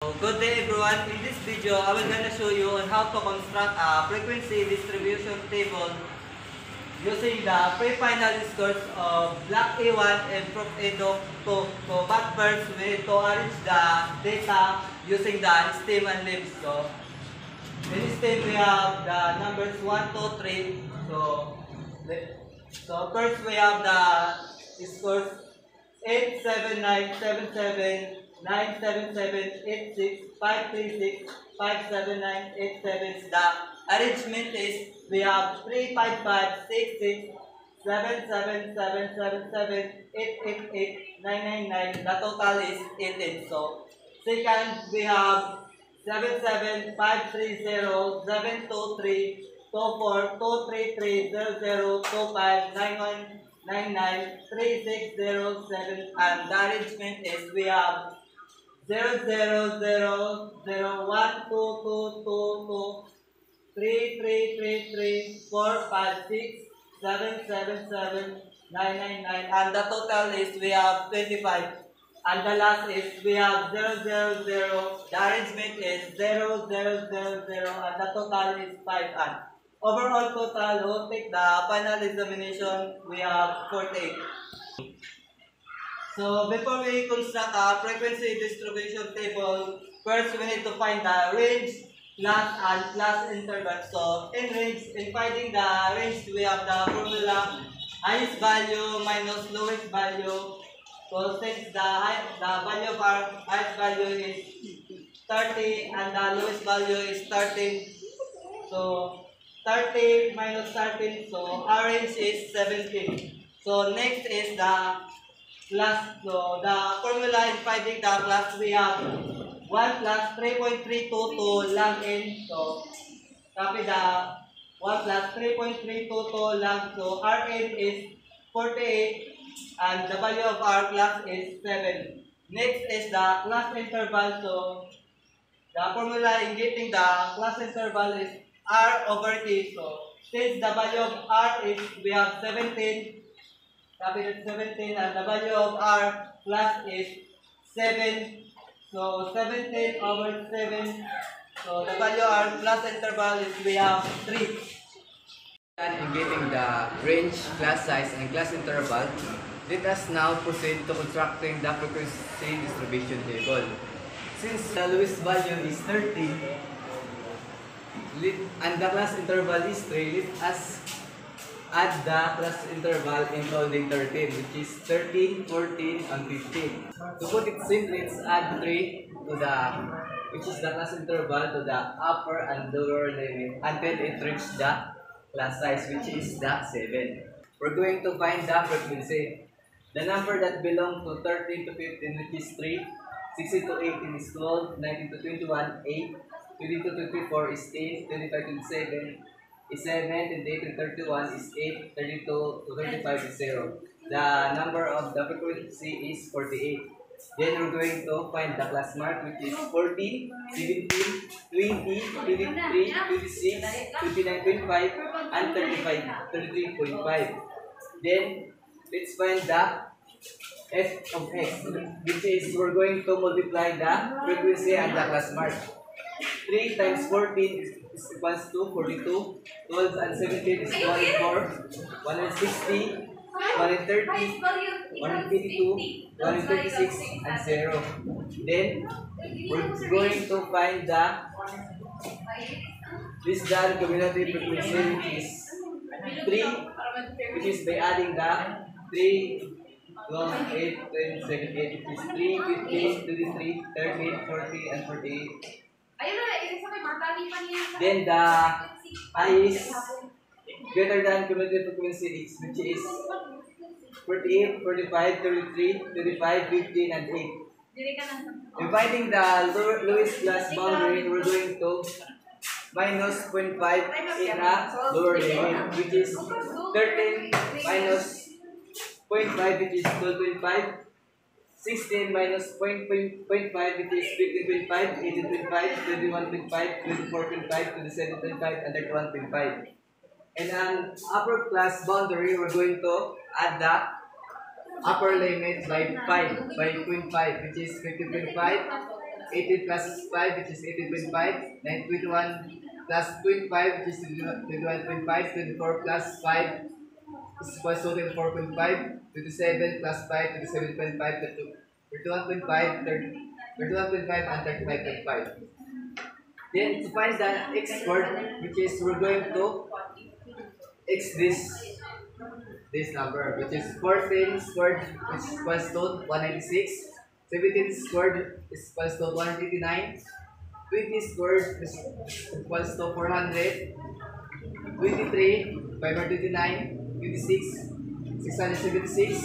Good day everyone. In this video, I will gonna show you on how to construct a frequency distribution table using the pre-final scores of block A1 and Prof. A2. But first, we need to arrange the data using the stem and leaves. So, in stem we have the numbers 1, 2, 3. So first we have the scores 8, 7, 9, 7, 7, 9, 7, 7, 8, 6, 5, 3, 6, 5, 7, 9, 8, 7. The arrangement is we have 3, 5, 5, 6, 6, 7, 7, 7, 7, 7, 8, 8, 8, 9, 9, 9. The total is 18. So, second we have 7, 7, 5, 3, 0, 7, 2, 3, 2, 4, 2, 3, 3, 0, 0, 2, 5, 9, 1, 9, 9, 3, 6, 0, 7, and the arrangement is we have 0, 0, 0, 0, 1, 2, 2, 2, 2, 3, 3, 3, 3, 4, 5, 6, 7, 7, 7, 9, 9, 9, and the total is we have 25. And the last is we have 0, 0, 0, the arrangement is 0, 0, 0, 0, and the total is 5. And overall total, we'll take the final examination, we have 48. So before we construct a frequency distribution table, first we need to find the range, class, and class interval. So in range, in finding the range, we have the formula highest value minus lowest value. So since the value of our highest value is 30 and the lowest value is 13, so 30 minus 13, so our range is 17. So next is the class. So the formula in finding the class, we have 1 plus 3.322 log n. So copy the 1 plus 3.322 log. So Rn is 48 and the value of our class is 7. Next is the class interval. So the formula in getting the class interval is R over T. So since the value of R is we have 17, copy that 17, and the value of our class is 7. So 17 over 7. So the value of our class interval is we have 3. In getting the range, class size, and class interval, let us now proceed to constructing the frequency distribution table. Since the lowest value is 30 and the class interval is 3, let us add the class interval including 13, which is 13, 14, and 15. To put it simply, let's add 3 to the, which is the class interval, to the upper and lower limit until it reaches the class size, which is the 7. We're going to find the frequency. The number that belongs to 13 to 15, which is 3, 16 to 18 is 12, 19 to 21, 8, 22 to 24 is 10, 25 to 7 is 7, 28 to 31 is 8, 32 to 35 is 0. The number of the frequency is 48. Then we're going to find the class mark, which is 14, 17, 20, 23, 26, 29, 25, and 35, 33.5. Then let's find the f of x, which is we're going to multiply the frequency and the class mark. 3 times 14 is equals to 42, 12 and 17 is 104, 160, 130, 182, 136, and 0. Then we're going to find this cumulative frequency, which is 3, which is by adding the 3, 12, 8, 10, 7, 8, which is 3, 15, 23, 30, 40, and 48. Then the highest greater than cumulative frequency is, which is 48, 45, 33, 35, 15, and 8. Dividing the lowest class boundary, we're going to minus 0.5 in a lower limit, which is 13 minus 0.5, which is 12.5. 16 minus 0.5, which is 15.5, 18.5, 21.5, 24.5, 27.5, and 31.5. And an upper class boundary, we're going to add the upper limit by 5, by 0.5, which is 50.5, 18 plus 5, which is 18.5. 21 plus 0.5, which is 21.5. 24 plus 5 is equals to 24.5. 27 plus 5, 27.5. 31.5, 31.5, and 35.5. Then to find the x squared, which is we're going to x this number, which is 14 squared, which is equals to 196. 17 squared is equals to 189. 20 squared is equals to 400. 23, 529. 26, 676.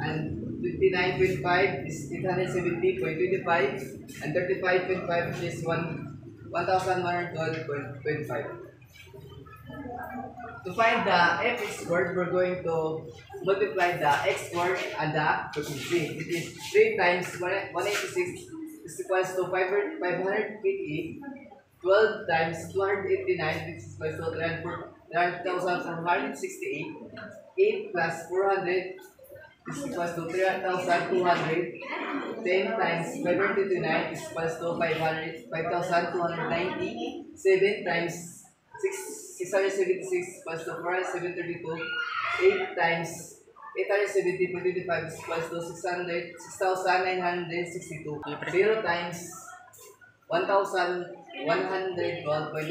And 29.5 is 870.25. And 35.5, which is 1112.25. To find the f squared, we're going to multiply the x squared and the frequency. It is 3 times 186 is equals to 558. 12 times 289, which is equals to 300,468. 8 plus 400 is equals to 3,200. 10 times 529 is equals to 5,290. 7 times 676 equals to 4,732. 8 times 870.25 is equals to 6,962. 0 times 1,112.25 is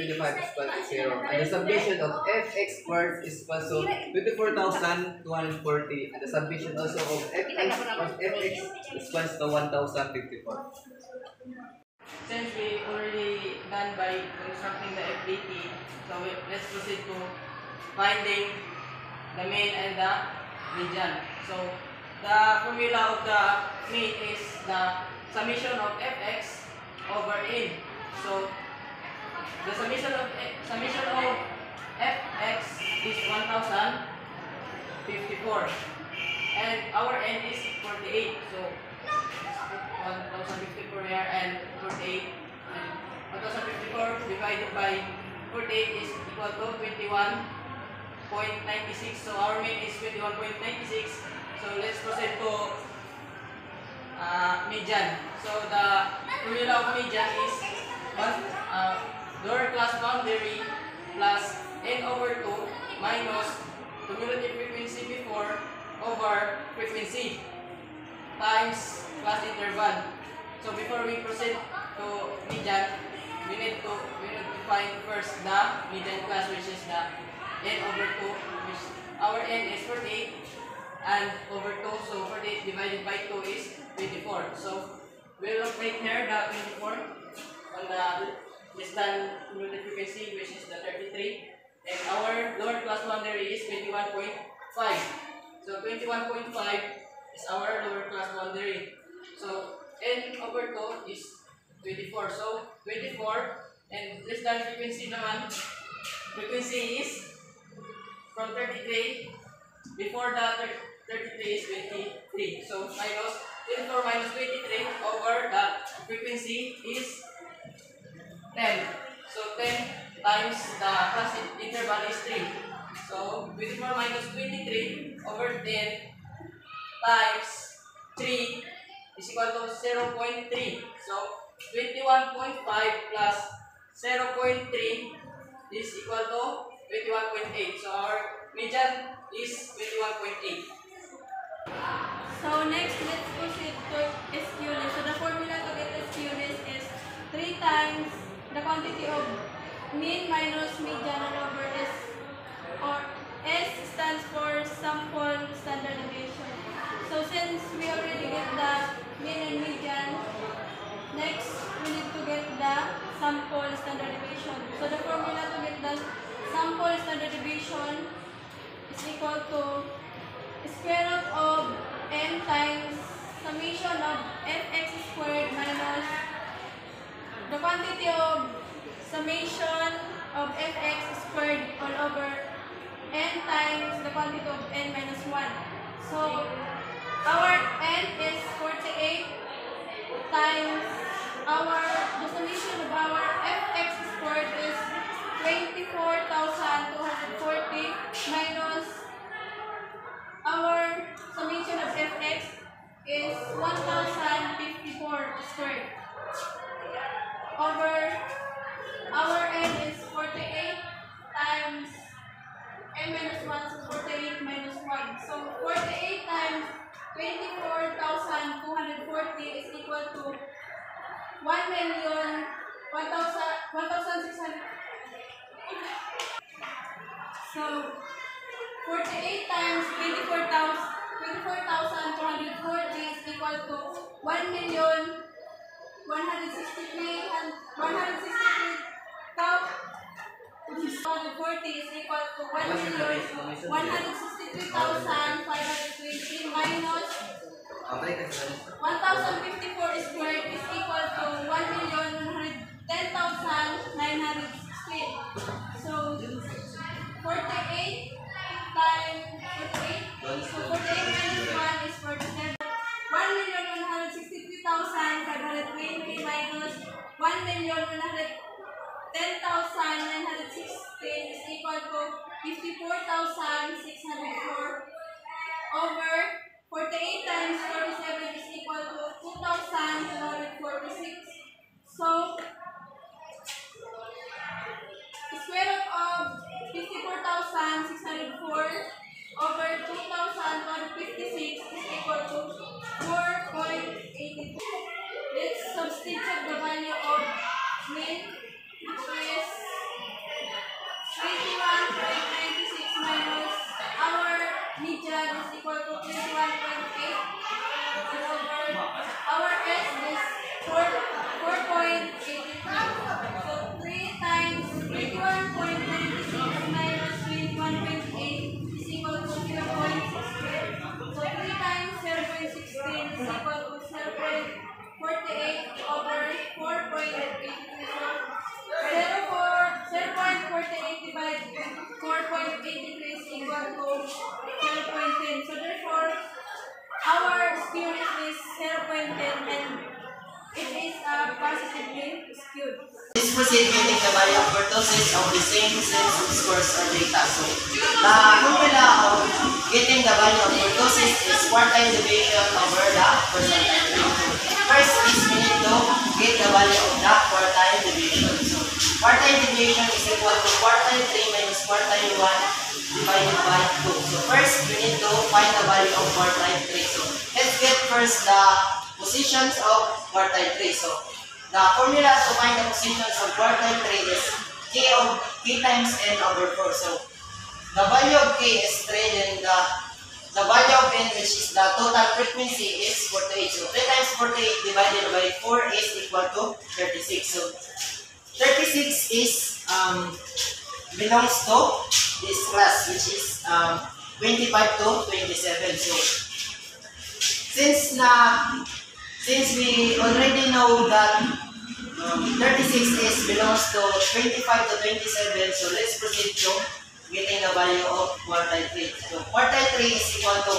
equal to 0. And the summation of fx squared is equal to 24,240. And the summation also of fx is equal to 1,054. Since we already done by constructing the FBT, so let's proceed to finding the mean and the median. So the formula of the mean is the summation of fx over n. So the summation of fx is 1054, and our n is 48. So 1054 here and 48, and 1054 divided by 48 is equal to 21.96. So our mean is 21.96. So let's proceed to median. So the formula of median is lower class boundary plus n over 2 minus cumulative frequency before over frequency times class interval. So before we proceed to median, we need to find first the median class, which is the n over 2, which our n is 48 and over 2, so 48 divided by 2 is 24. So we'll locate here the 24 on the distant cumulative frequency, which is the 33, and our lower class boundary is 21.5. So 21.5 is our lower class boundary. So n over 2 is 24. So 24, and distant frequency naman, frequency is from 33, before the 33 is 23. So minus 24 minus 23 over the frequency is 10. So 10 times the class interval is 3. So 24 minus 23 over 10 times 3 is equal to 0.3. So 21.5 plus 0.3 is equal to 21.8. So our median is 21.8. So next, let's proceed to SQList. So the formula to get SQList is 3 times the quantity of mean minus median all over S, or S stands for sample standard deviation. So since we already get the mean and median, next we need to get the sample standard deviation. So the formula to get the sample standard deviation is equal to square root of n times summation of fx squared minus the quantity of summation of fx squared all over n times the quantity of n minus 1. So our n is 48 times the summation of our fx squared is 24,240 minus our summation of fx is 1,054 squared. over our n is 48 times n minus 1, so 48 minus 1. So 48 times 24,240 is equal to 1,600. So 48 times 24,240 is equal to 1,163,240 is equal to 1,163,520 minus 1,054 squared is equal to 1,110,916. So 48 times 48. So 48 minus 1 is 47. 1,163,520 minus 1,110,916 is equal to 54,604 over 48 times 47 is equal to 2,246. So the square root of 54,604 over 2,156 is equal to 4.82. Let's substitute the value of mean, which is 21.96 minus our median is equal to 21.8 over our S is 4.83. So 3 times 21.96 minus 21.8 is equal to 0.16. So 3 times 0.16 is equal to 0.48 over 4.83. So 0.48 divided 4.83 is equal to 0.10. So therefore, our skewness is 0.10 and it is positively skewed. Let's proceed getting the value of kurtosis of the same sets of scores or data. So, the formula of getting the value of kurtosis is quartile division over the percentile rate. First is we need to get the value of the quartile division. So, quartile division is equal to quartile 3 minus quartile 1 divided by 2. So, first we need to find the value of quartile 3. So, let's get first the positions of quartile 3. So, the formula to find the positions of quartile 3 is k times n over 4. So, the value of k is 3, then the value of n, which is the total frequency, is 48. So, 3 times 48 divided by 4 is equal to 36. So, 36 is belongs to this class, which is 25 to 27. So, since we already know that 36 belongs to 25 to 27, so let's proceed to getting the value of quartile 3. So quartile 3 is equal to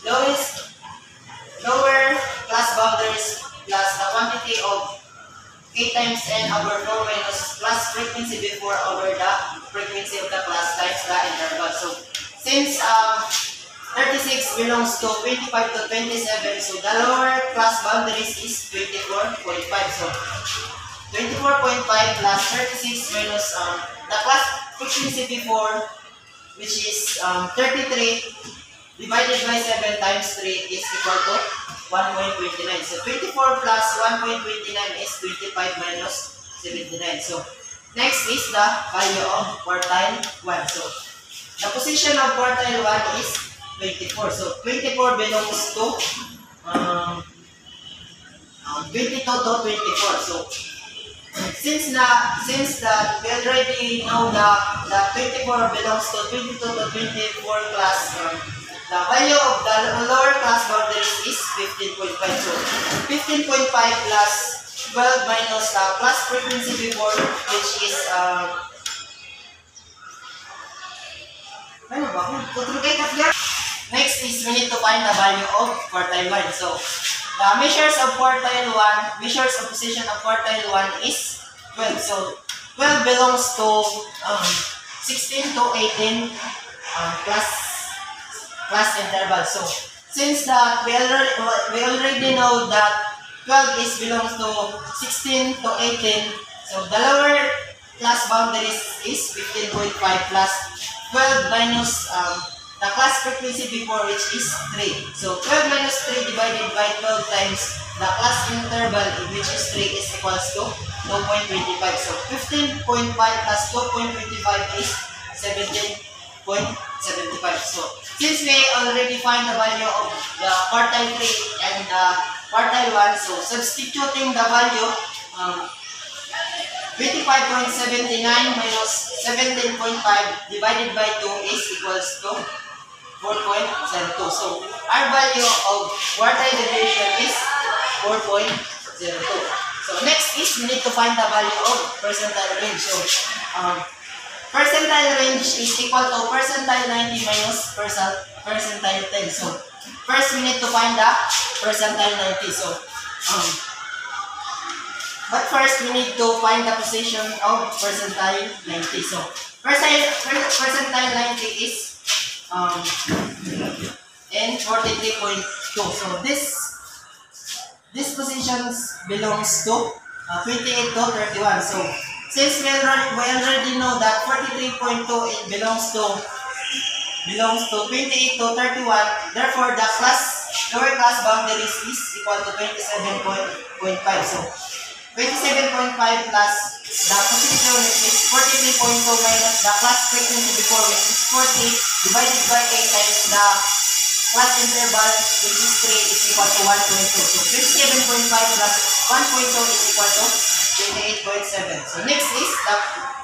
lower class boundaries plus the quantity of k times n over 4 minus class frequency before over the frequency of the class times the interval. So since 36 belongs to 25 to 27, so the lower class boundaries is 24.5. So 24.5 plus 36 minus the class frequency before, which is 33 divided by 7 times 3 is equal to 1.29. So 24 plus 1.29 is 25 minus 79. So next is the value of quartile 1. So the position of quartile 1 is 24. So 24 belongs to 22 to 24. So since that we already know that 24 belongs to 22 to 24 class, the value of the lower class boundaries is 15.5. So 15.5 plus 12 minus the class frequency before, which is next is we need to find the value of quartile 1. So the measures of position of quartile 1 is 12. So 12 belongs to 16 to 18 class interval. So since that we already know that 12 is belongs to 16 to 18. So the lower class boundaries is 15.5 plus 12 minus the class frequency before, which is 3. So 12 minus 3 divided by 12 times the class interval, which is 3, is equals to 2.25. So 15.5 plus 2.25 is 17.75. So since we already find the value of the quartile 3 and the quartile 1, so substituting the value, 25.79 minus 17.5 divided by 2 is equals to 4.02. So our value of quartile deviation is 4.02. So next is we need to find the value of percentile range. So percentile range is equal to percentile 90 minus percentile 10. So first we need to find the percentile 90. So but first we need to find the position of percentile 90. So percentile 90 is in 43.2. So this positions belongs to 28 to 31. So since we already know that 43.2 belongs to 28 to 31, therefore the lower class boundaries is equal to 27.5. So 27.5 plus the position, which is 43.2, minus the class frequency before, which is 40, divided by 8 times the class interval, which is 3, is equal to 1.2. So 27.5 plus 1.2 is equal to 28.7. So next is the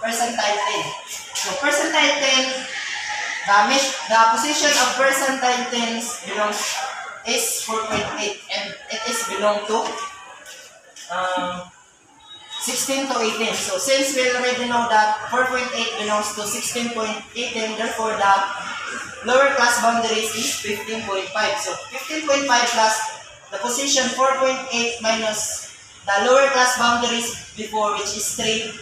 percentile 10. So percentile 10, the position of percentile 10 is 4.8, and it is belong to 16 to 18. So since we already know that 4.8 belongs to 16.18, therefore the lower class boundaries is 15.5. So 15.5 plus the position 4.8 minus the lower class boundaries before, which is 3,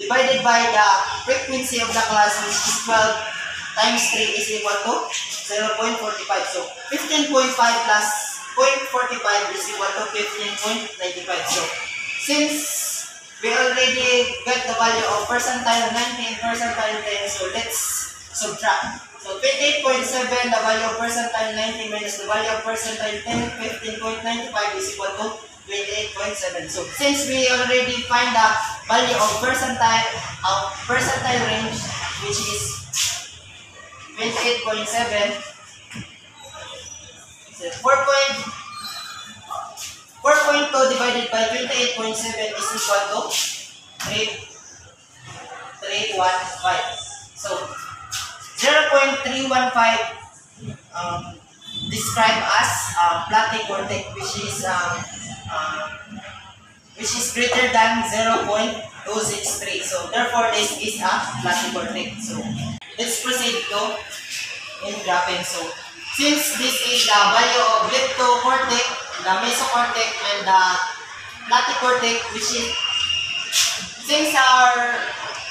divided by the frequency of the class, which is 12 times 3, is equal to 0.45. So 15.5 plus 0.45 is equal to 15.95. So since we already got the value of percentile 90 and percentile 10, so let's subtract. So 28.7, the value of percentile 90 minus the value of percentile 10, 15.95 is equal to 28.7. So since we already find the value of percentile range, which is 28.7, so 4.2 divided by 28.7 is equal to 315. So 0.315 described as platycortic, which is greater than 0.263. So therefore this is a platycortic. So let's proceed to in graphing. So since this is the value of leptocortic, the mesocortic, and the platycortic, which is since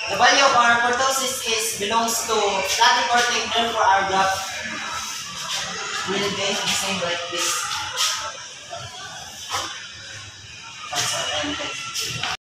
the value of our kurtosis belongs to platycortic, therefore our graph will be the same like this.